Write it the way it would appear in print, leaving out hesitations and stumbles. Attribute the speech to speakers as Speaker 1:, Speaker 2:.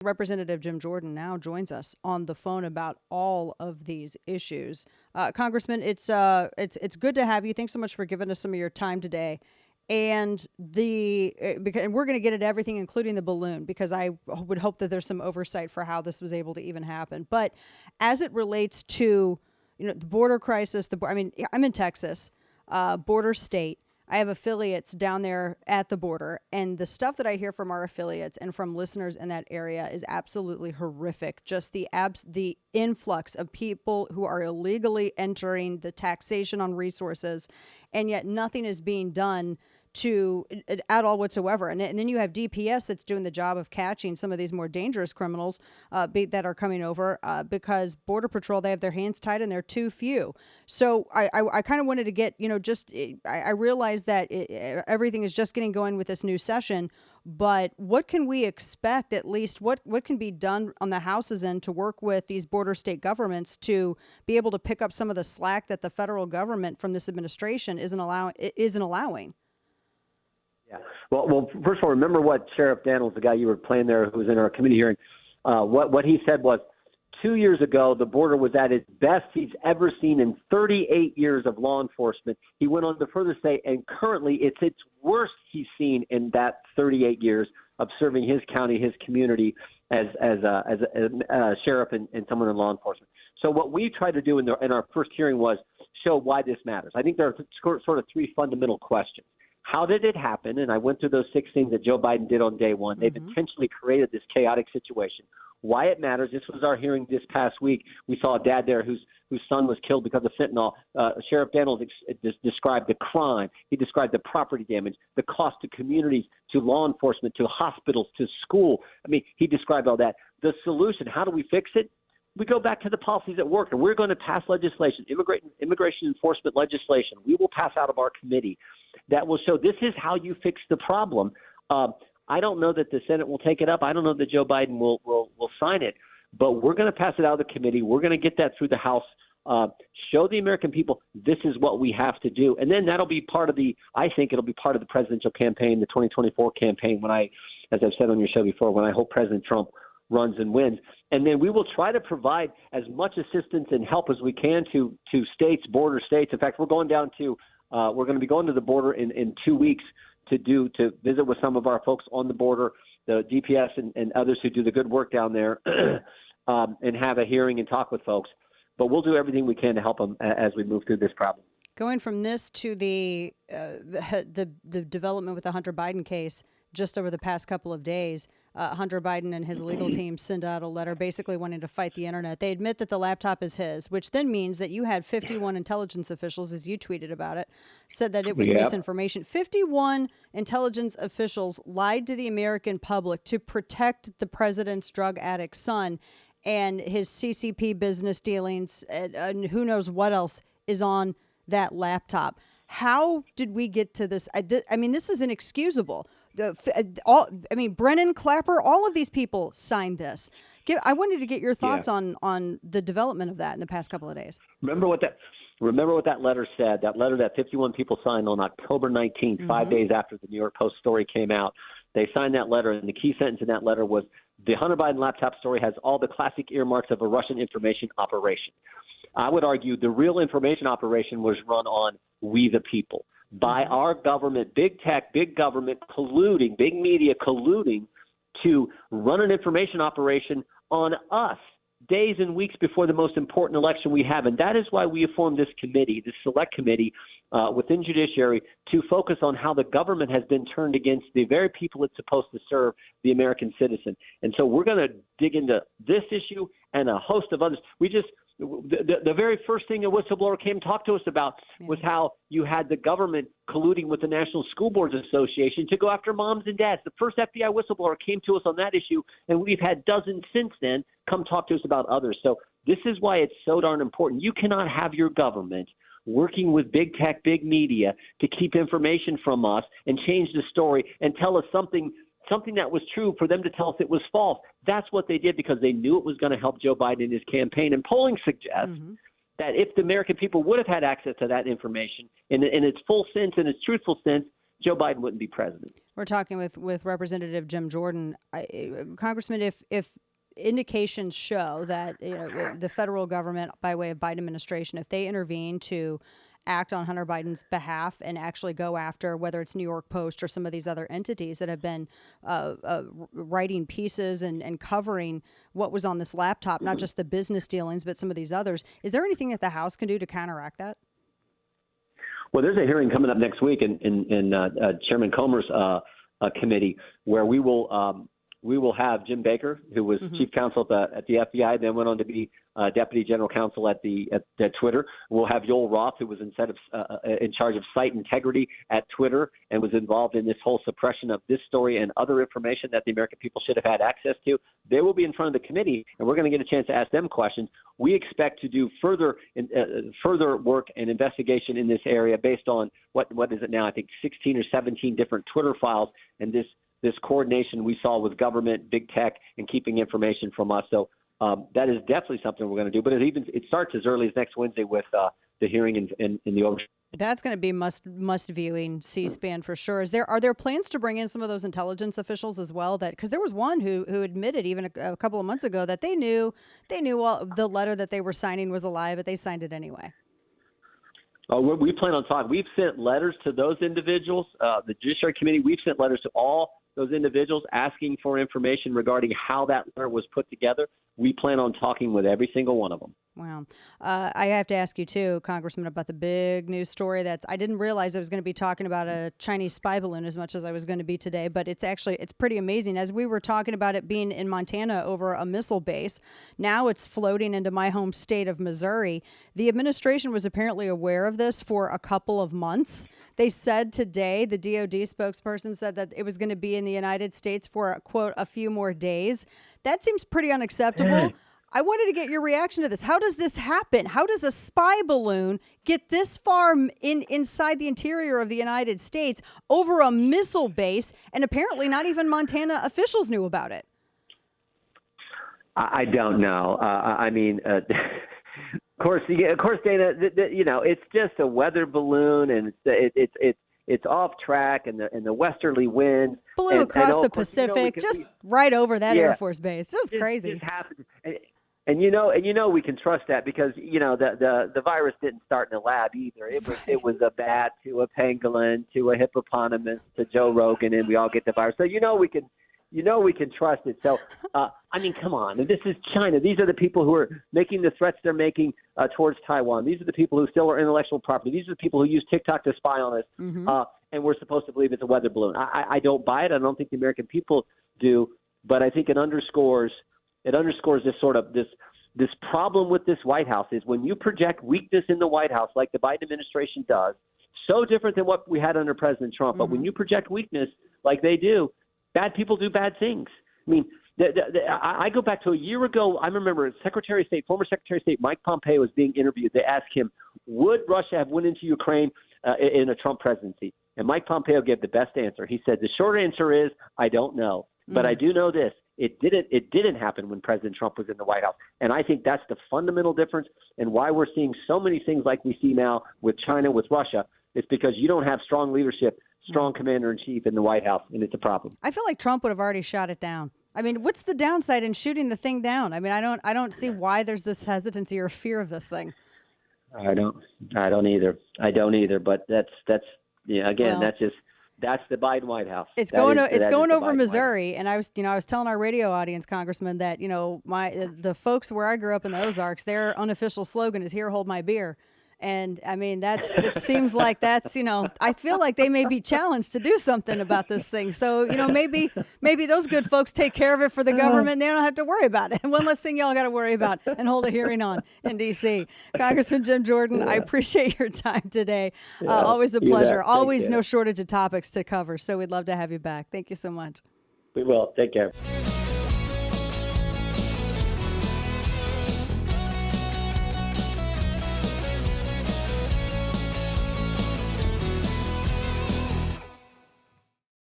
Speaker 1: Representative Jim Jordan now joins us on the phone about all of these issues. Congressman, it's good to have you. Thanks so much for giving us some of your time today. And and we're going to get at everything, including the balloon, because I would hope that there's some oversight for how this was able to even happen. But as it relates to the border crisis, I'm in Texas, border state. I have affiliates down there at the border, and the stuff that I hear from our affiliates and from listeners in that area is absolutely horrific. Just the influx of people who are illegally entering, the taxation on resources, and yet nothing is being done at all whatsoever. And then you have DPS that's doing the job of catching some of these more dangerous criminals that are coming over because Border Patrol, they have their hands tied and they're too few. So I kind of wanted to get, I realize that everything is just getting going with this new session, but what can we expect, at least what can be done on the House's end to work with these border state governments to be able to pick up some of the slack that the federal government from this administration isn't allowing?
Speaker 2: Yeah. Well, first of all, remember what Sheriff Daniels, the guy you were playing there, who was in our committee hearing, what he said was 2 years ago, the border was at its best he's ever seen in 38 years of law enforcement. He went on to further say, and currently it's its worst he's seen in that 38 years of serving his county, his community as a sheriff and someone in law enforcement. So what we tried to do in our first hearing was show why this matters. I think there are sort of three fundamental questions. How did it happen? And I went through those 6 things that Joe Biden did on day one. They've intentionally created this chaotic situation. Why it matters. This was our hearing this past week. We saw a dad there whose son was killed because of fentanyl. Sheriff Daniels described the crime. He described the property damage, the cost to communities, to law enforcement, to hospitals, to school. I mean, he described all that. The solution, how do we fix it? We go back to the policies that work, and we're going to pass legislation, immigration enforcement legislation. We will pass out of our committee that will show this is how you fix the problem. I don't know that the Senate will take it up. I don't know that Joe Biden will sign it, but we're going to pass it out of the committee. We're going to get that through the House. Show the American people this is what we have to do, and then that'll be part of I think it'll be part of the presidential campaign, the 2024 campaign. As I've said on your show before, when I hope President Trump runs and wins. And then we will try to provide as much assistance and help as we can to states, border states. In fact, we're going to be going to the border in 2 weeks to visit with some of our folks on the border, the DPS and others who do the good work down there, and have a hearing and talk with folks. But we'll do everything we can to help them as we move through this problem.
Speaker 1: Going from this to the development with the Hunter Biden case, just over the past couple of days, Hunter Biden and his legal team sent out a letter basically wanting to fight the internet. They admit that the laptop is his, which then means that you had 51 intelligence officials, as you tweeted about it, said that it was misinformation. 51 intelligence officials lied to the American public to protect the president's drug addict son and his CCP business dealings, and who knows what else is on that laptop. How did we get to this? I mean, this is inexcusable. Brennan, Clapper, all of these people signed this. I wanted to get your thoughts on the development of that in the past couple of days.
Speaker 2: Remember what that letter said, that letter that 51 people signed on October 19th, 5 days after the New York Post story came out. They signed that letter, and the key sentence in that letter was, the Hunter Biden laptop story has all the classic earmarks of a Russian information operation. I would argue the real information operation was run on we the people, by our government, big tech, big government colluding, big media colluding to run an information operation on us days and weeks before the most important election we have. And that is why we have formed this committee, this select committee within judiciary, to focus on how the government has been turned against the very people it's supposed to serve, the American citizen. And so we're going to dig into this issue and a host of others. The very first thing a whistleblower came to talk to us about was how you had the government colluding with the National School Boards Association to go after moms and dads. The first FBI whistleblower came to us on that issue, and we've had dozens since then come talk to us about others. So this is why it's so darn important. You cannot have your government working with big tech, big media to keep information from us and change the story and tell us something that was true for them to tell us it was false. That's what they did because they knew it was going to help Joe Biden in his campaign. And polling suggests that if the American people would have had access to that information in its full sense and its truthful sense, Joe Biden wouldn't be president.
Speaker 1: We're talking with Representative Jim Jordan. Congressman, if indications show that the federal government, by way of Biden administration, if they intervene to act on Hunter Biden's behalf and actually go after whether it's New York Post or some of these other entities that have been writing pieces and covering what was on this laptop, not just the business dealings, but some of these others, is there anything that the House can do to counteract that?
Speaker 2: Well, there's a hearing coming up next week in Chairman Comer's committee where we will have Jim Baker, who was chief counsel at the FBI, then went on to be deputy general counsel at Twitter. We'll have Joel Roth, who was in charge of site integrity at Twitter and was involved in this whole suppression of this story and other information that the American people should have had access to. They will be in front of the committee, and we're going to get a chance to ask them questions. We expect to do further work and investigation in this area based on what is it now? I think 16 or 17 different Twitter files, and this coordination we saw with government, big tech, and keeping information from us. So that is definitely something we're going to do. But it starts as early as next Wednesday with the hearing in the oversight.
Speaker 1: That's going to be must viewing C-SPAN for sure. Are there plans to bring in some of those intelligence officials as well? Because there was one who admitted even a couple of months ago that they knew the letter that they were signing was a lie, but they signed it anyway.
Speaker 2: We plan on talking. We've sent letters to those individuals. The Judiciary Committee, we've sent letters to all those individuals asking for information regarding how that letter was put together. We plan on talking with every single one of them. Wow.
Speaker 1: I have to ask you, too, Congressman, about the big news story I didn't realize I was going to be talking about a Chinese spy balloon as much as I was going to be today, but it's pretty amazing. As we were talking about it being in Montana over a missile base, now it's floating into my home state of Missouri. The administration was apparently aware of this for a couple of months. They said today, the DOD spokesperson said that it was going to be in the United States for, quote, a few more days. That seems pretty unacceptable. I wanted to get your reaction to this. How does this happen? How does a spy balloon get this far inside the interior of the United States over a missile base, and apparently not even Montana officials knew about it?
Speaker 2: I don't know. Of course, Dana. It's just a weather balloon, and it's off track, and the westerly winds
Speaker 1: blew across the Pacific, right over that Air Force base. Just crazy.
Speaker 2: It just happened. And we can trust that because the virus didn't start in a lab either. It was a bat to a pangolin to a hippopotamus to Joe Rogan, and we all get the virus. So we can trust it. So come on. This is China. These are the people who are making the threats they're making towards Taiwan. These are the people who steal our intellectual property. These are the people who use TikTok to spy on us. And we're supposed to believe it's a weather balloon. I don't buy it. I don't think the American people do. But I think it underscores this sort of this problem with this White House is when you project weakness in the White House like the Biden administration does, so different than what we had under President Trump. But when you project weakness like they do, bad people do bad things. I go back to a year ago. I remember former Secretary of State Mike Pompeo was being interviewed. They asked him, would Russia have went into Ukraine in a Trump presidency? And Mike Pompeo gave the best answer. He said, the short answer is, I don't know. But I do know this. It didn't happen when President Trump was in the White House. And I think that's the fundamental difference and why we're seeing so many things like we see now with China, with Russia. It's because you don't have strong leadership, strong commander-in-chief in the White House, and it's a problem.
Speaker 1: I feel like Trump would have already shot it down. What's the downside in shooting the thing down? I don't see why there's this hesitancy or fear of this thing.
Speaker 2: I don't either. But that's the Biden White House.
Speaker 1: It's going over Missouri, and I was telling our radio audience, Congressman, that the folks where I grew up in the Ozarks, their unofficial slogan is "Here, hold my beer." And it seems like that's, I feel like they may be challenged to do something about this thing. So, maybe those good folks take care of it for the government and they don't have to worry about it. And one less thing y'all got to worry about and hold a hearing on in D.C. Congressman Jim Jordan, I appreciate your time today. Always a pleasure. Always no shortage of topics to cover. So we'd love to have you back. Thank you so much.
Speaker 2: We will. Take care.